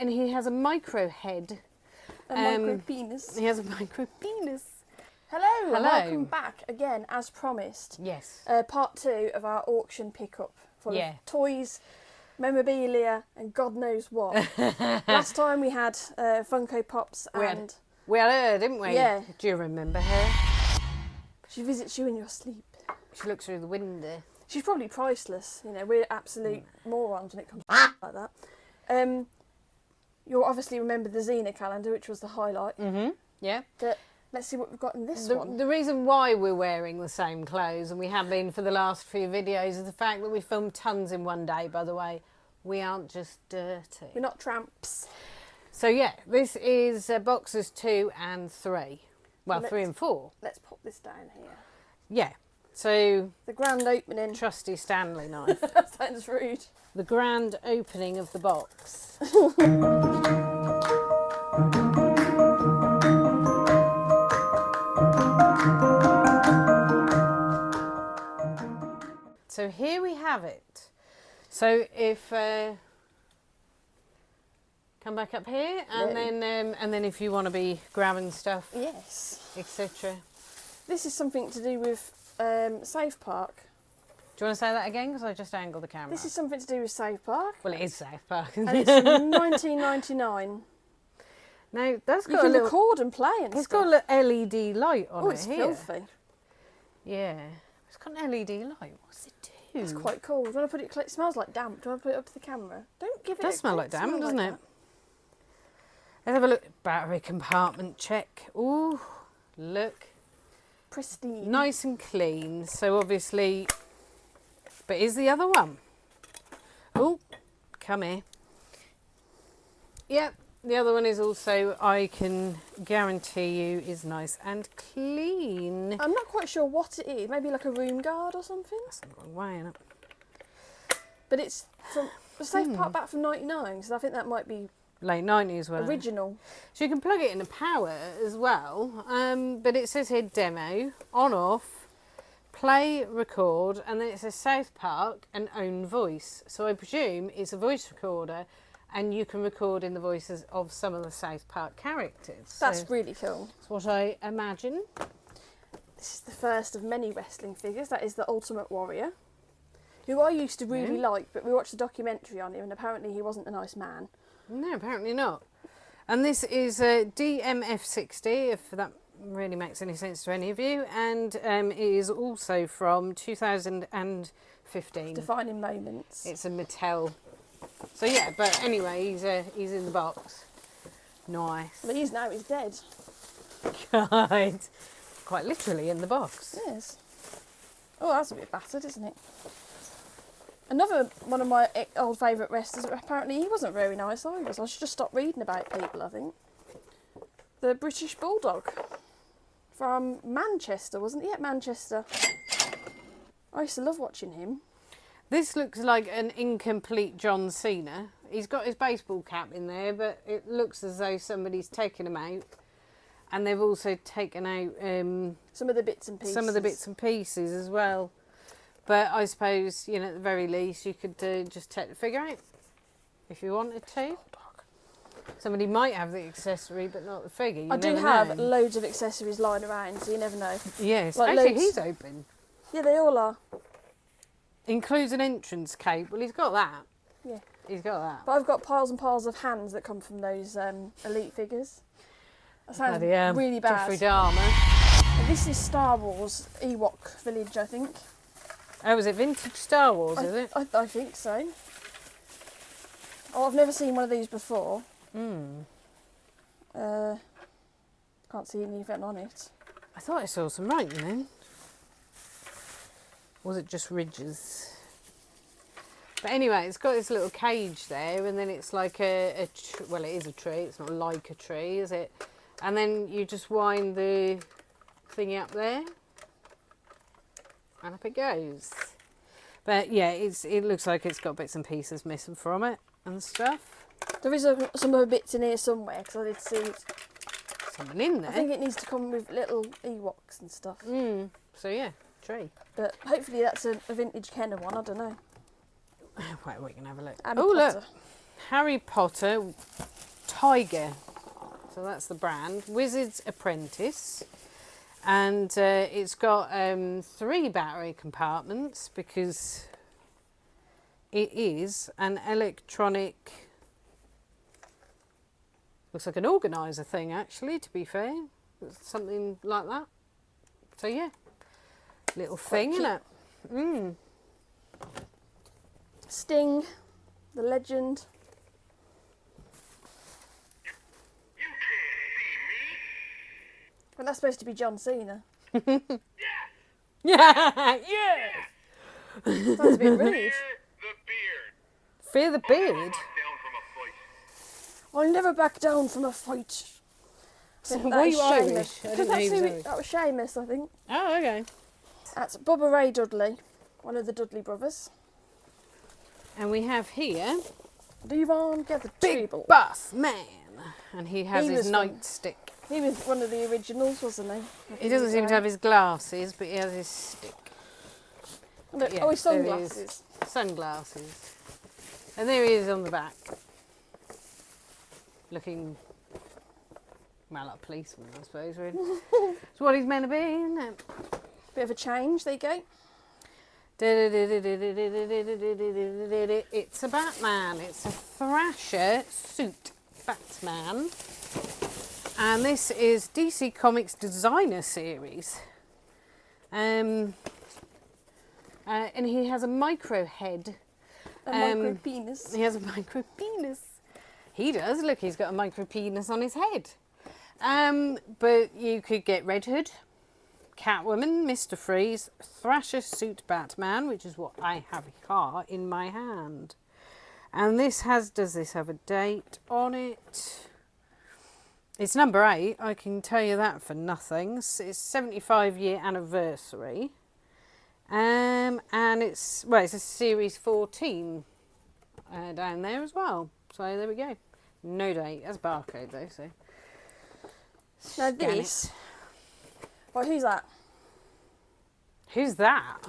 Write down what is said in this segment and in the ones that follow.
and he has a micro head. A micro penis. He has a micro penis. Hello, and welcome back again, as promised. Yes. Part 2 of our auction pickup full of Yeah. toys, memorabilia, and God knows what. Last time we had Funko Pops and... We had her, didn't we? Yeah. Do you remember her? She visits you in your sleep. She looks through the window. She's probably priceless. You know, we're absolute morons when it comes to like that. You'll obviously remember the Xena calendar, which was the highlight. Mm-hmm. Yeah. But let's see what we've got in this one. The reason why we're wearing the same clothes, and we have been for the last few videos, is the fact that we filmed tons in one day, by the way. We aren't just dirty. We're not tramps. So yeah, this is boxes 2 and 3. Well, 3 and 4. Let's pop this down here. Yeah. So the grand opening. Trusty Stanley knife. That sounds rude. The grand opening of the box. So here we have it. So if come back up here, and then if you want to be grabbing stuff, yes, etc. This is something to do with South Park. Do you want to say that again? Because I just angled the camera. This is something to do with South Park. Well, it is South Park. And it's from 1999. Now, that's got you can record and play and it's stuff. got a little LED light on it it's here. filthy. Yeah. It's got an LED light. What's it do? It's quite cool. Do you want to put it... It smells like damp. Do you want to put it up to the camera? Don't give it... It does smell like damp, doesn't it? Let's have a look. Battery compartment check. Ooh, look. Pristine. Nice and clean. So obviously... But is the other one? Oh, come here. Yep, the other one is also, I can guarantee you, is nice and clean. I'm not quite sure what it is. Maybe like a room guard or something? That's the wrong way, isn't it? But it's from the South Park back from 99, so I think that might be... Late 90s, well. Original. So you can plug it into power as well, but it says here demo, on, off, play, record, and then it says South Park and own voice. So I presume it's a voice recorder and you can record in the voices of some of the South Park characters. That's so really cool. That's what I imagine. This is the first of many wrestling figures. That is the Ultimate Warrior, who I used to really like, but we watched a documentary on him and apparently he wasn't a nice man. No, apparently not. And this is a DMF60, if that really makes any sense to any of you, and it is also from 2015. Defining moments. It's a Mattel. So yeah, but anyway, he's in the box. Nice. But he's dead. God, quite literally in the box. Yes. Oh, that's a bit battered, isn't it? Another one of my old favourite wrestlers, apparently he wasn't very nice either, so I should just stop reading about people, I think. The British Bulldog. From Manchester, wasn't he? At Manchester. I used to love watching him. This looks like an incomplete John Cena. He's got his baseball cap in there, but it looks as though somebody's taken him out. And they've also taken out... some of the bits and pieces. Some of the bits and pieces as well. But I suppose, you know, at the very least, you could just take the figure out if you wanted to. Somebody might have the accessory, but not the figure. You I do never have know. loads of accessories lying around, so you never know. Yes, like actually loads. he's open. Yeah, they all are. Includes an entrance cape. Well, he's got that. Yeah. He's got that. But I've got piles and piles of hands that come from those elite figures. That sounds really bad. Jeffrey Dahmer. And this is Star Wars Ewok Village, I think. Oh, is it vintage Star Wars, is it? I think so. Oh, I've never seen one of these before. Can't see anything on it. I thought I saw some writing then. Was it just ridges? But anyway, it's got this little cage there, and then it's like well, it is a tree. It's not like a tree, is it? And then you just wind the thingy up there, and up it goes. But yeah, it looks like it's got bits and pieces missing from it and stuff. There is some other bits in here somewhere, because I did see something in there. I think it needs to come with little Ewoks and stuff. So yeah, tree. But hopefully that's a vintage Kenner one, I don't know. Wait, we can have a look. Harry Potter. Look, Harry Potter Tiger. So that's the brand. Wizard's Apprentice. And it's got 3 battery compartments because it is an electronic, looks like an organiser thing actually, to be fair. It's something like that. So yeah, little thing, isn't it? Mm. Sting, the legend. Well, that's supposed to be John Cena. Yeah. Sounds a bit rude. Fear the beard? I'll never back down from a fight. So why are you Irish? I didn't know he was Irish. That was Seamus, I think. Oh, okay. That's Bubba Ray Dudley, one of the Dudley brothers. And we have here Devon, get the Big table. Buff Man. And he has his nightstick. He was one of the originals, wasn't he? He doesn't seem to have his glasses, but he has his stick. Look, Yeah, oh, his there he sunglasses. is. Sunglasses. And there he is on the back. Looking, well, like a policeman, I suppose, really. It's what he's meant to be, isn't it? Bit of a change, there you go. It's a Batman. It's a Thrasher suit Batman. And this is DC Comics Designer Series. And he has a micro head. A micro penis. He has a micro penis. He does. Look, he's got a micro penis on his head. But you could get Red Hood, Catwoman, Mr. Freeze, Thrasher suit Batman, which is what I have here in my hand. And this does this have a date on it? It's number 8, I can tell you that for nothing. It's 75-year anniversary. And it's a series 14 down there as well. So there we go. No date. That's barcode though, so. Now this. Well, who's that? Who's that?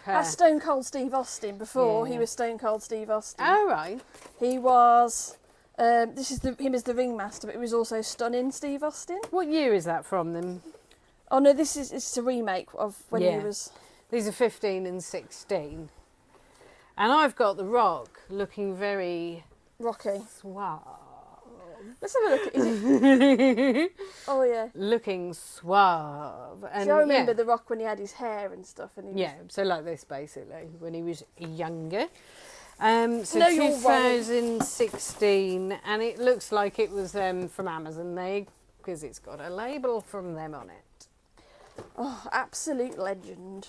That's Stone Cold Steve Austin before Yeah. he was Stone Cold Steve Austin. Oh, right. He was. This is him as the ringmaster, but he was also Stunning Steve Austin. What year is that from them? Oh no, it's a remake of when he was. These are 15 and 16. And I've got The Rock looking very Rocky. suave. Let's have a look at it. Oh yeah. Looking suave. And See, I remember The Rock when he had his hair and stuff, and he yeah, so like this basically, when he was younger. So No, you're right. 2016, and it looks like it was from Amazon there, because it's got a label from them on it. Oh, absolute legend.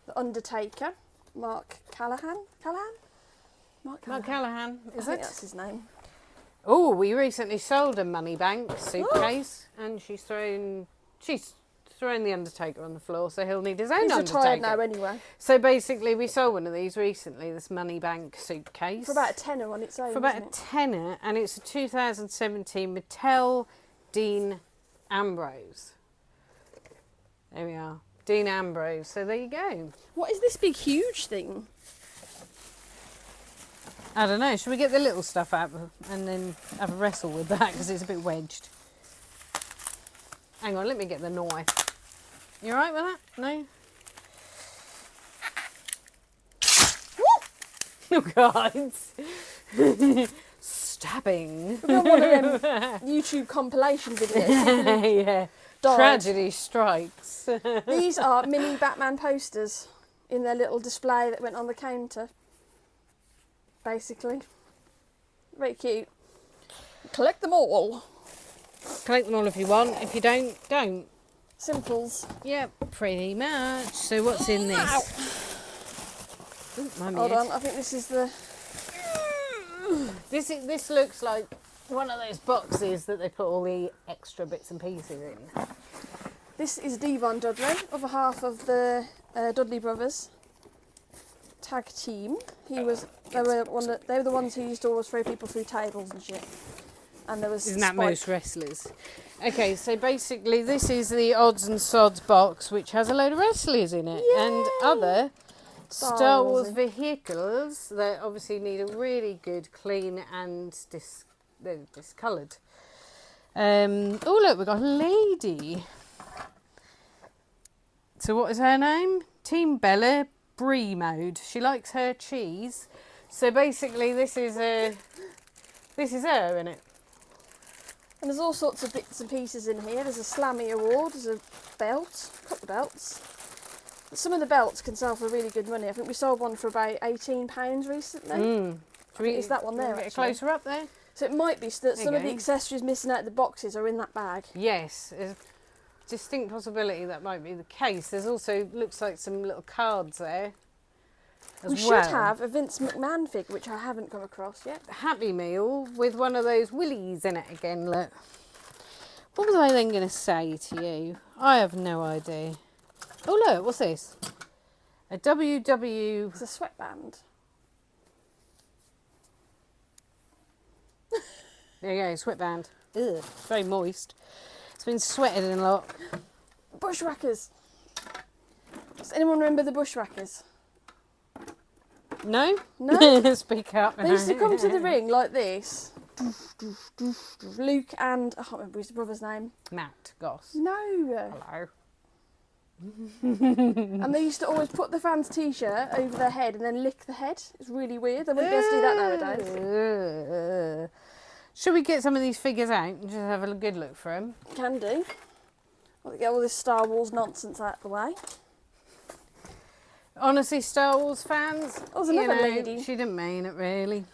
The Undertaker, Mark Callahan. Mark Callahan, I is think it? that's his name. Oh, we recently sold a money bank suitcase, and she's thrown the Undertaker on the floor, so he'll need his own He's Undertaker. retired now anyway. So basically, we sold one of these recently, this money bank suitcase. For about a tenner on its own. For about wasn't a it? tenner, and it's a 2017 Mattel Dean Ambrose. There we are, Dean Ambrose. So there you go. What is this big huge thing? I don't know. Should we get the little stuff out and then have a wrestle with that because it's a bit wedged? Hang on, let me get the knife. You alright with that? No? Oh God! Stabbing. We're on one of them YouTube compilation videos. Yeah. Died. Tragedy strikes. These are mini Batman posters in their little display that went on the counter. Basically. Very cute. Collect them all. Collect them all if you want. If you don't. Simples. Yep, pretty much. So what's in this? Ow. Ooh, my Hold mid. on, I think this is the... This looks like one of those boxes that they put all the extra bits and pieces in. This is Devon Dudley, other half of the Dudley brothers tag team. They were the ones who used to always throw people through tables and shit. And there was Isn't that Spike. most wrestlers? Okay, so basically this is the odds and sods box, which has a load of wrestlers in it and other Star Wars vehicles that obviously need a really good clean and they're discoloured. Oh look, we've got a lady. So what is her name? Team Bella Brie mode. She likes her cheese. So basically this is her, isn't it? And there's all sorts of bits and pieces in here. There's a Slammy award, there's a belt, a couple of belts. Some of the belts can sell for really good money. I think we sold one for about £18 recently. Is that one there? Get closer up there. So it might be that some of the accessories missing out of the boxes are in that bag. Yes, there's a distinct possibility that might be the case. There's also looks like some little cards there. We should have a Vince McMahon figure, which I haven't come across yet. Happy Meal with one of those willies in it again. Look. What was I then going to say to you? I have no idea. Oh look, what's this? A WW... It's a sweatband. There you go, sweatband. Ugh, it's very moist. It's been sweated in a lot. Bushwhackers. Does anyone remember the Bushwhackers? No? No? Speak up. They used to come to the ring like this. Luke and... I can't remember his brother's name. Matt Goss. No. Hello. And they used to always put the fan's t-shirt over their head and then lick the head. It's really weird. They wouldn't be able to do that nowadays. Should we get some of these figures out and just have a good look for them? Can do. I'll get all this Star Wars nonsense out of the way. Honestly, Star Wars fans, Oh, there's another lady. She didn't mean it really.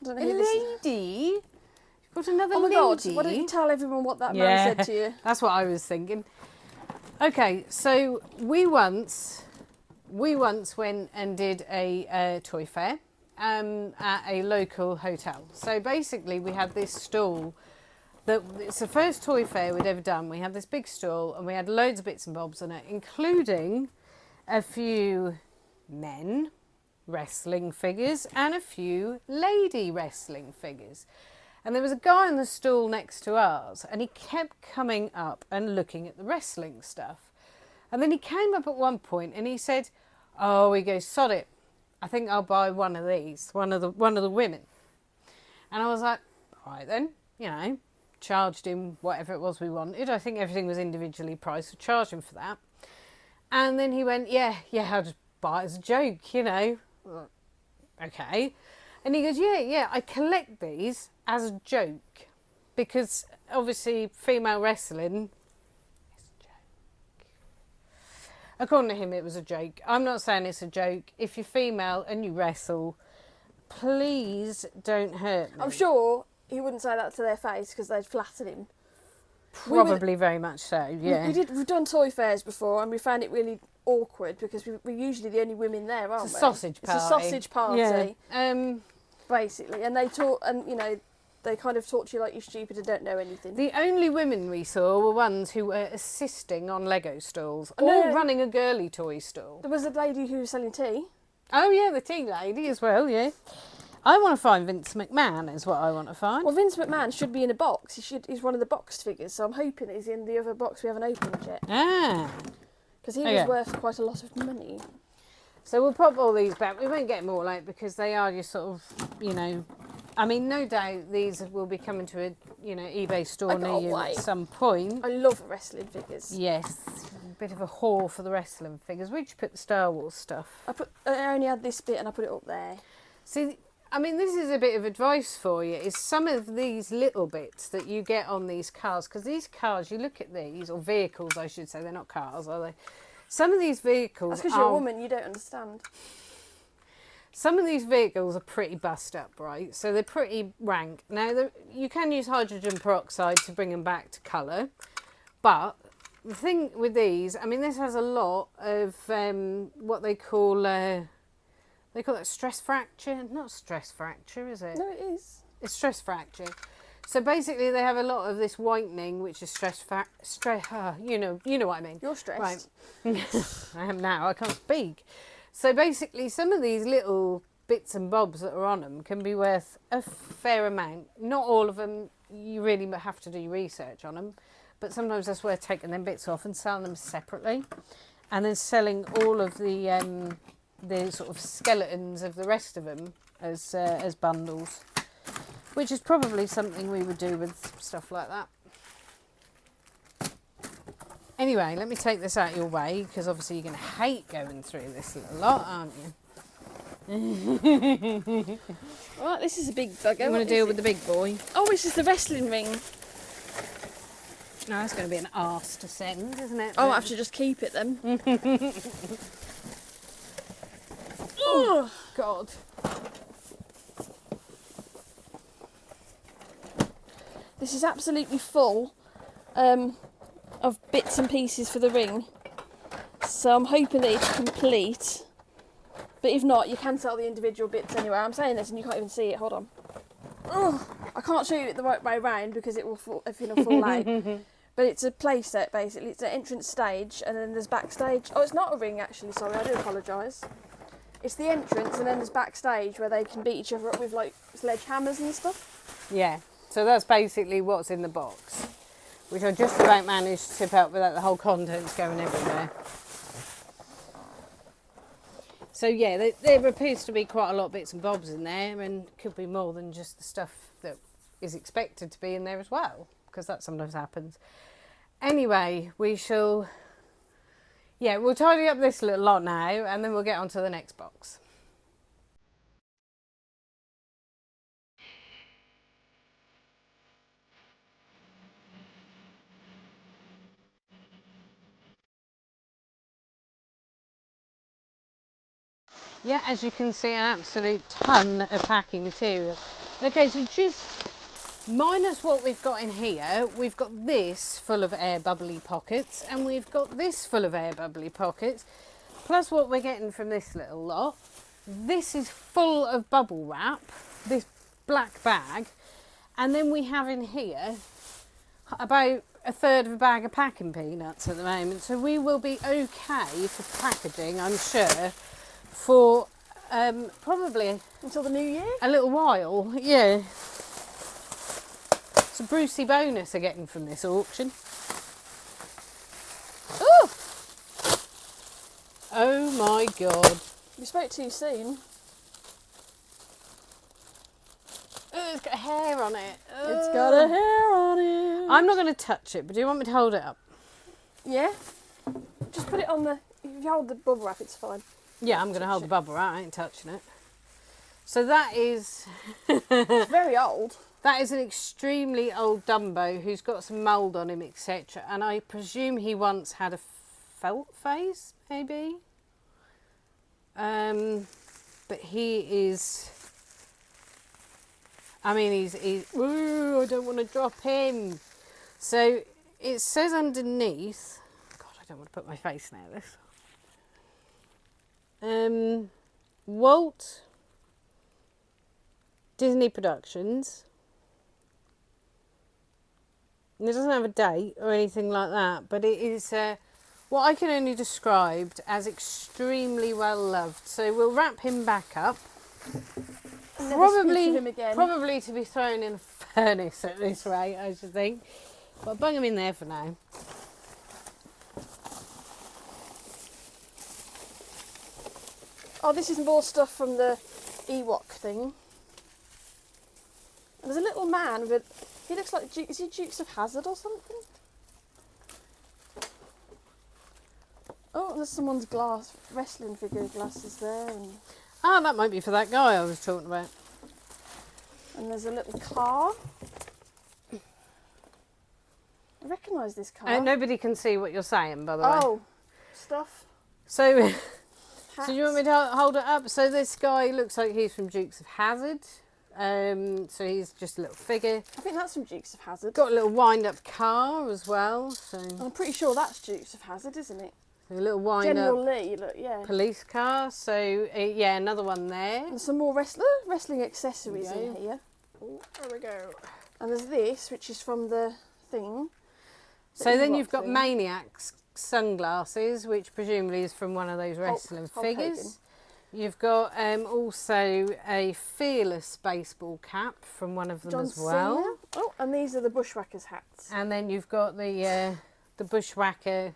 I don't know A who this is. lady? You've got another Oh my lady? God, why don't you tell everyone what that man said to you? That's what I was thinking. Okay, so we once went and did a toy fair at a local hotel. So basically we had this stall it's the first toy fair we'd ever done. We had this big stall and we had loads of bits and bobs on it, including a few men wrestling figures and a few lady wrestling figures. And there was a guy on the stool next to ours and he kept coming up and looking at the wrestling stuff. And then he came up at one point and he said, oh, he goes, sod it. I think I'll buy one of these, one of the women. And I was like, all right then, charged him whatever it was we wanted. I think everything was individually priced, so charged him for that. And then he went, yeah, I'll just buy it as a joke, Okay. And he goes, yeah, I collect these as a joke because obviously female wrestling is a joke. According to him, it was a joke. I'm not saying it's a joke. If you're female and you wrestle, please don't hurt me. I'm sure he wouldn't say that to their face because they'd flatter him. Probably very much so, yeah. We've done toy fairs before and we found it really awkward because we're usually the only women there, aren't we? It's a sausage party. It's a sausage party. Yeah. Basically. And they taught, and they kind of talk to you like you're stupid and don't know anything. The only women we saw were ones who were assisting on Lego stalls or running a girly toy stall. There was a lady who was selling tea. Oh yeah, the tea lady as well, yeah. I want to find Vince McMahon is what I want to find. Well, Vince McMahon should be in a box. He's one of the boxed figures, so I'm hoping he's in the other box we haven't opened yet. Ah. Because he was worth quite a lot of money. So we'll pop all these back. We won't get them all out because they are just sort of, I mean, no doubt these will be coming to a, eBay store near you at some point. I love wrestling figures. Yes. A bit of a haul for the wrestling figures. Where'd you put the Star Wars stuff? I only had this bit and I put it up there. See, I mean, this is a bit of advice for you, is some of these little bits that you get on these cars, because these cars, you look at these, or vehicles I should say, they're not cars, are they? Some of these vehicles That's because you're a woman, you don't understand. Some of these vehicles are pretty bust up, right? So they're pretty rank. Now, you can use hydrogen peroxide to bring them back to colour, but the thing with these, I mean, this has a lot of what they call that stress fracture. Not stress fracture, is it? No, it is. It's stress fracture. So basically, they have a lot of this whitening, which is you know what I mean. You're stressed. Right. I am now. I can't speak. So basically, some of these little bits and bobs that are on them can be worth a fair amount. Not all of them. You really have to do your research on them. But sometimes that's worth taking them bits off and selling them separately, and then selling all of the the sort of skeletons of the rest of them as bundles, which is probably something we would do with stuff like that. Anyway, let me take this out of your way, because obviously you're going to hate going through this little lot, aren't you? Right, this is a big bugger. I'm going to deal with the big boy. Oh, this is the wrestling ring. No, that's going to be an arse to send, isn't it? I'll have to just keep it then. Oh, God. This is absolutely full of bits and pieces for the ring. So I'm hoping that it's complete. But if not, you can sell the individual bits anyway. I'm saying this and you can't even see it. Hold on. Oh, I can't show you it the right way round because it will fall, everything will fall out. But it's a playset basically. It's an entrance stage and then there's backstage. Oh, it's not a ring actually. Sorry, I do apologise. It's the entrance and then there's backstage where they can beat each other up with like sledgehammers and stuff. Yeah, so that's basically what's in the box, which I just about managed to tip out without the whole contents going everywhere. So yeah, there appears to be quite a lot of bits and bobs in there, and could be more than just the stuff that is expected to be in there as well, because that sometimes happens. Anyway, we'll tidy up this little lot now, and then we'll get on to the next box. Yeah, as you can see, an absolute ton of packing material. Okay, so just minus what we've got in here, we've got this full of air bubbly pockets, and we've got this full of air bubbly pockets, plus what we're getting from this little lot. This is full of bubble wrap, this black bag, and then we have in here about a third of a bag of packing peanuts at the moment. So we will be okay for packaging, I'm sure, for probably Until the new year? a little while. Yeah. It's a Brucey bonus are getting from this auction. Oh! Oh my God. You spoke too soon. Oh, it's got hair on it. Oh. It's got a hair on it. I'm not going to touch it, but do you want me to hold it up? Yeah? Just put it on the... If you hold the bubble wrap, it's fine. Yeah, I'm going to hold the bubble wrap. I ain't touching it. So that is... It's very old. That is an extremely old Dumbo who's got some mould on him, etc. And I presume he once had a felt face, maybe? But he is... I mean, he's ooh, I don't want to drop him. So it says underneath... God, I don't want to put my face near this. Walt Disney Productions. And it doesn't have a date or anything like that, but it is what I can only describe as extremely well loved. So we'll wrap him back up. Probably to be thrown in a furnace at this rate, I should think. But I'll bung him in there for now. Oh, this is more stuff from the Ewok thing. And there's a little man with... He looks like... Is he Dukes of Hazzard or something? Oh, there's someone's wrestling figure glasses there. And That might be for that guy I was talking about. And there's a little car. I recognise this car. Nobody can see what you're saying, by the way. Oh, stuff. So, so you want me to hold it up? So this guy looks like he's from Dukes of Hazzard. So he's just a little figure. I think that's from Dukes of Hazzard. Got a little wind-up car as well. So I'm pretty sure that's Dukes of Hazzard, isn't it? a little wind-up General Lee, look, yeah. police car. So yeah, another one there. And some more wrestling accessories in here. Oh, there we go. And there's this, which is from the thing. So then you've got Maniac's sunglasses, which presumably is from one of those wrestling figures. Hogan. You've got also a Fearless baseball cap from one of them John as well. Cena. Oh, and these are the Bushwhackers hats. And then you've got the Bushwhacker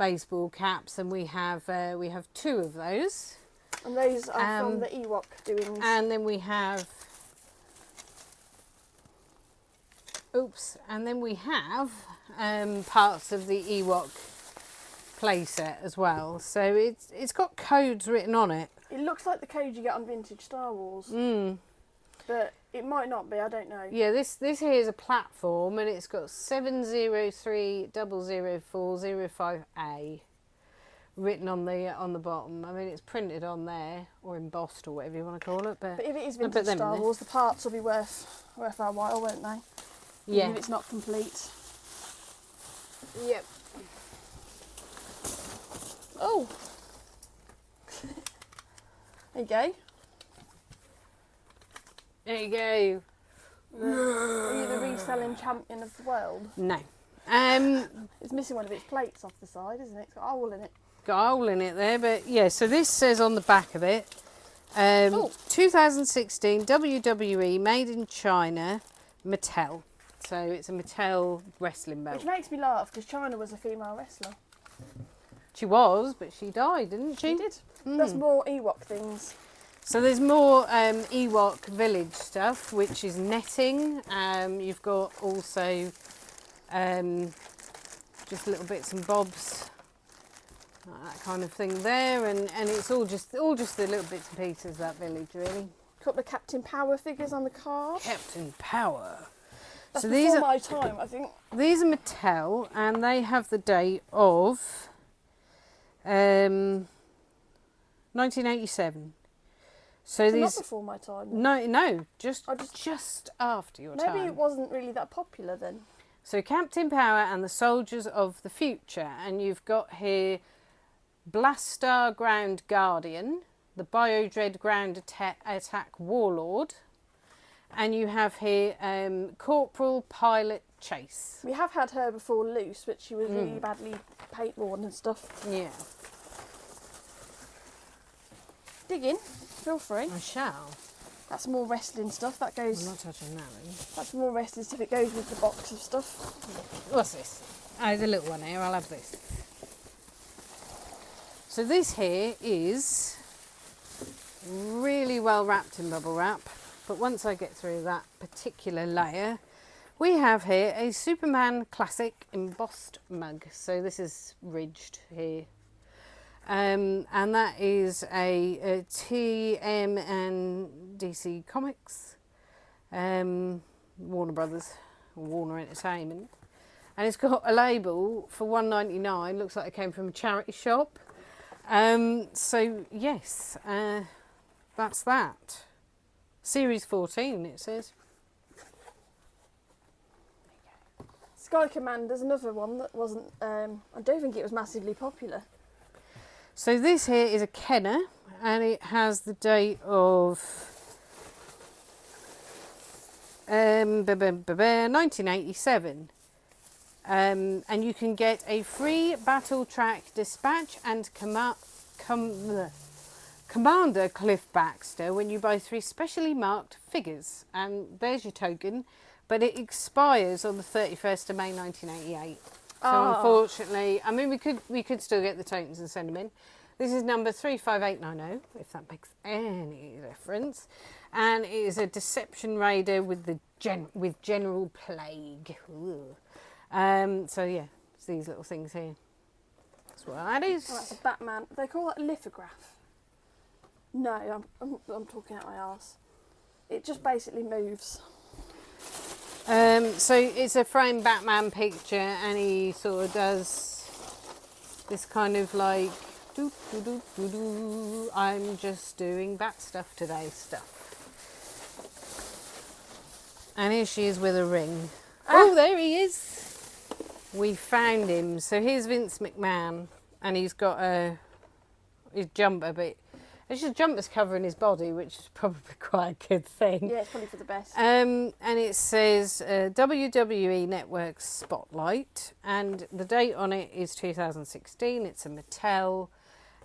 baseball caps, and we have 2 of those. And those are from the Ewok doings. And then we have, parts of the Ewok playset as well. So it's got codes written on it. It looks like the code you get on vintage Star Wars. But it might not be, I don't know. Yeah, this here is a platform, and it's got 703004005A written on the bottom. I mean, it's printed on there, or embossed, or whatever you want to call it. But if it is vintage Star Wars, the parts will be worth our while, won't they? Yeah. Even if it's not complete. Yep. Oh. There you go. There you go. Are you the reselling champion of the world? No. It's missing one of its plates off the side, isn't it? It's got a hole in it. Got a hole in it there, but yeah, so this says on the back of it, 2016 WWE made in China, Mattel. So it's a Mattel wrestling belt. Which makes me laugh, because China was a female wrestler. She was, but she died, didn't she? She did. There's more Ewok things. So there's more Ewok village stuff, which is netting. You've got also just little bits and bobs, like that kind of thing there, and it's all just the little bits and pieces of that village, really. A couple of Captain Power figures on the card. Captain Power. That's so before my time, I think. These are Mattel, and they have the date of 1987. So these not before my time. no, just after your time. Maybe it wasn't really that popular then. So Captain Power and the Soldiers of the Future, and you've got here Blastar Ground Guardian, the Biodread Ground Attack Warlord, and you have here Corporal Pilot Chase. We have had her before loose, but she was really badly paint worn and stuff. Yeah. Dig in, feel free. I shall. That's more wrestling stuff. That goes. I'm not touching that one. That's more wrestling stuff. It goes with the box of stuff. What's this? Oh, the little one here. I'll have this. So this here is really well wrapped in bubble wrap. But once I get through that particular layer, we have here a Superman Classic embossed mug. So this is ridged here. And that is a TM and DC Comics, Warner Brothers, Warner Entertainment, and it's got a label for $1.99. Looks like it came from a charity shop. So yes, that's that. Series 14, it says. Sky Commander's another one that wasn't. I don't think it was massively popular. So this here is a Kenner, and it has the date of 1987. And you can get a free battle track dispatch and Commander Cliff Baxter when you buy 3 specially marked figures. And there's your token, but it expires on the 31st of May 1988. So unfortunately, I mean, we could still get the tokens and send them in. This is number 35890, if that makes any difference. And it is a Deception Raider with the General Plague. So yeah, it's these little things here. That's what that is. Oh, that's a Batman. They call that a lithograph. No, I'm talking out my arse. It just basically moves. So it's a framed Batman picture, and he sort of does this kind of like, doo, doo, doo, doo, doo, I'm just doing bat stuff today stuff. And here she is with a ring. Oh, there he is. We found him. So here's Vince McMahon, and he's got his jumper, but it's just jumper's covering his body, which is probably quite a good thing. Yeah, it's probably for the best. And it says WWE Network Spotlight, and the date on it is 2016. It's a Mattel,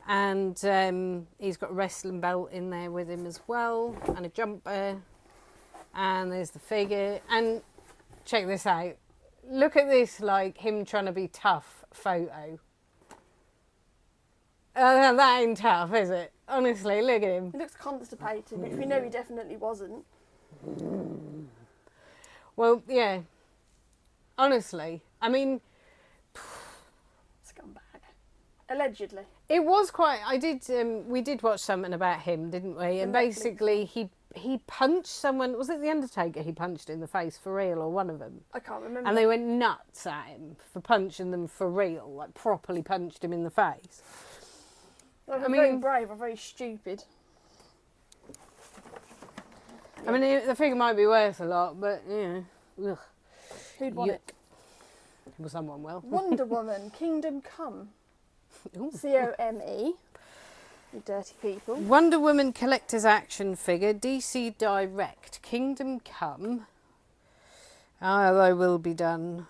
and he's got a wrestling belt in there with him as well, and a jumper, and there's the figure. And check this out. Look at this, like him trying to be tough photo. That ain't tough, is it? Honestly, look at him. He looks constipated, which we know he definitely wasn't. Well, yeah. Honestly, I mean, Scumbag. Allegedly. it was quite. We did watch something about him, didn't we? And Netflix. basically, he punched someone. Was it the Undertaker? He punched in the face for real, or one of them? I can't remember. And they went nuts at him for punching them for real, like properly punched him in the face. They're I very mean- brave or very stupid. I mean, the figure might be worth a lot, but ugh, Who'd want it? well, someone will. Wonder Woman, Kingdom Come. Ooh. COME. You dirty people. Wonder Woman collector's action figure, DC Direct, Kingdom Come. They will be done.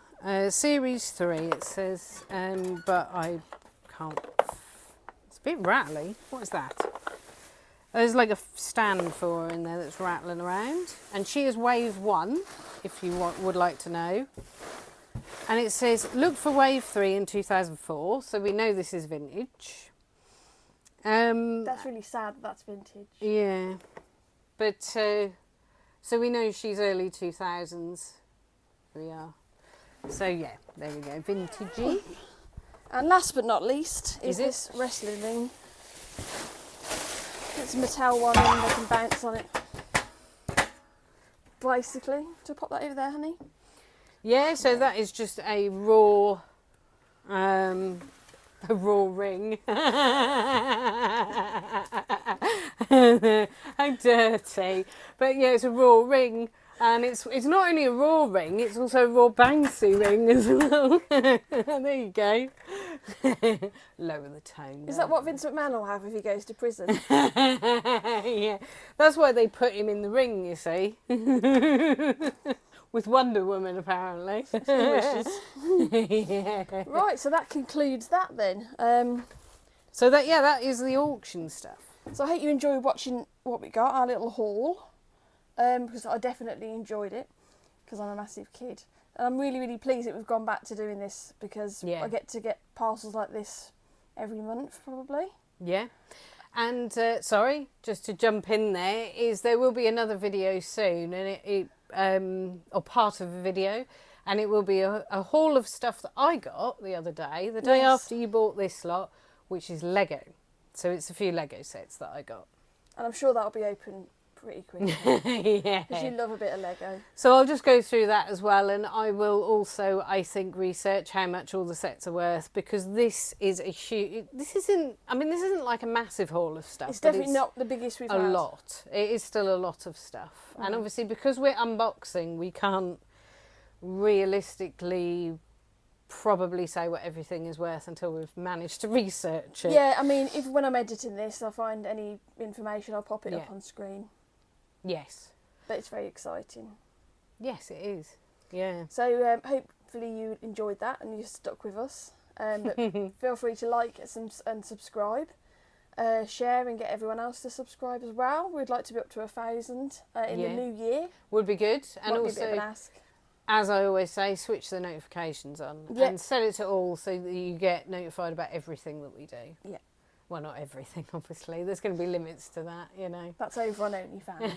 Series 3, it says, but I can't. It's a bit rattly. What is that? There's like a stand for her in there that's rattling around. And she is wave 1, if you would like to know. And it says, look for wave 3 in 2004. So we know this is vintage. That's really sad that that's vintage. Yeah. But, so we know she's early 2000s. Here we are. So yeah, there we go. Vintagey. And last but not least Is is it? this wrestling ring. It's a metal one and they can bounce on it. Basically. Do I pop that over there, honey? Yeah, so that is just a raw ring. How dirty. But yeah, it's a raw ring. And it's not only a raw ring, it's also a raw bouncy ring as well. There you go. Lower the tone. Is that what Vince McMahon will have if he goes to prison? Yeah, that's why they put him in the ring, you see. With Wonder Woman, apparently. He wishes. Yeah. Right, so that concludes that then. So that is the auction stuff. So I hope you enjoyed watching what we got, our little haul. Because I definitely enjoyed it, because I'm a massive kid. And I'm really, really pleased that we've gone back to doing this, because Yeah. I get to get parcels like this every month, probably. Yeah. And sorry, just to jump in there will be another video soon, and or part of a video, and it will be a haul of stuff that I got the other day, the day Yes. after you bought this lot, which is Lego. So it's a few Lego sets that I got. And I'm sure that'll be open pretty quickly, Yeah. because you love a bit of Lego. So I'll just go through that as well, and I will also, I think, research how much all the sets are worth, because this is a huge. This isn't like a massive haul of stuff. It's but definitely not the biggest we've a had. lot. It is still a lot of stuff, and obviously because we're unboxing, we can't realistically probably say what everything is worth until we've managed to research it. Yeah, I mean, when I'm editing this, I find any information, I'll pop it up Yeah. on screen. Yes. But it's very exciting. Yes, it is. Yeah. So hopefully you enjoyed that and you're stuck with us. But feel free to like and subscribe, share and get everyone else to subscribe as well. We'd like to be up to 1,000 in the Yeah. new year. Would be good. And Might be a bit of an also, ask. as I always say, switch the notifications on Yeah. and set it to all so that you get notified about everything that we do. Yeah. Well, not everything, obviously. There's going to be limits to that, you know. That's over on OnlyFans.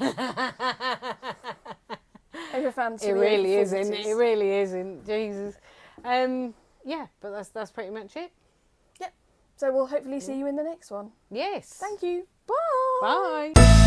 OnlyFans. It really isn't. It really isn't. Jesus. Yeah, but that's pretty much it. So we'll hopefully see you in the next one. Yes. Thank you. Bye. Bye.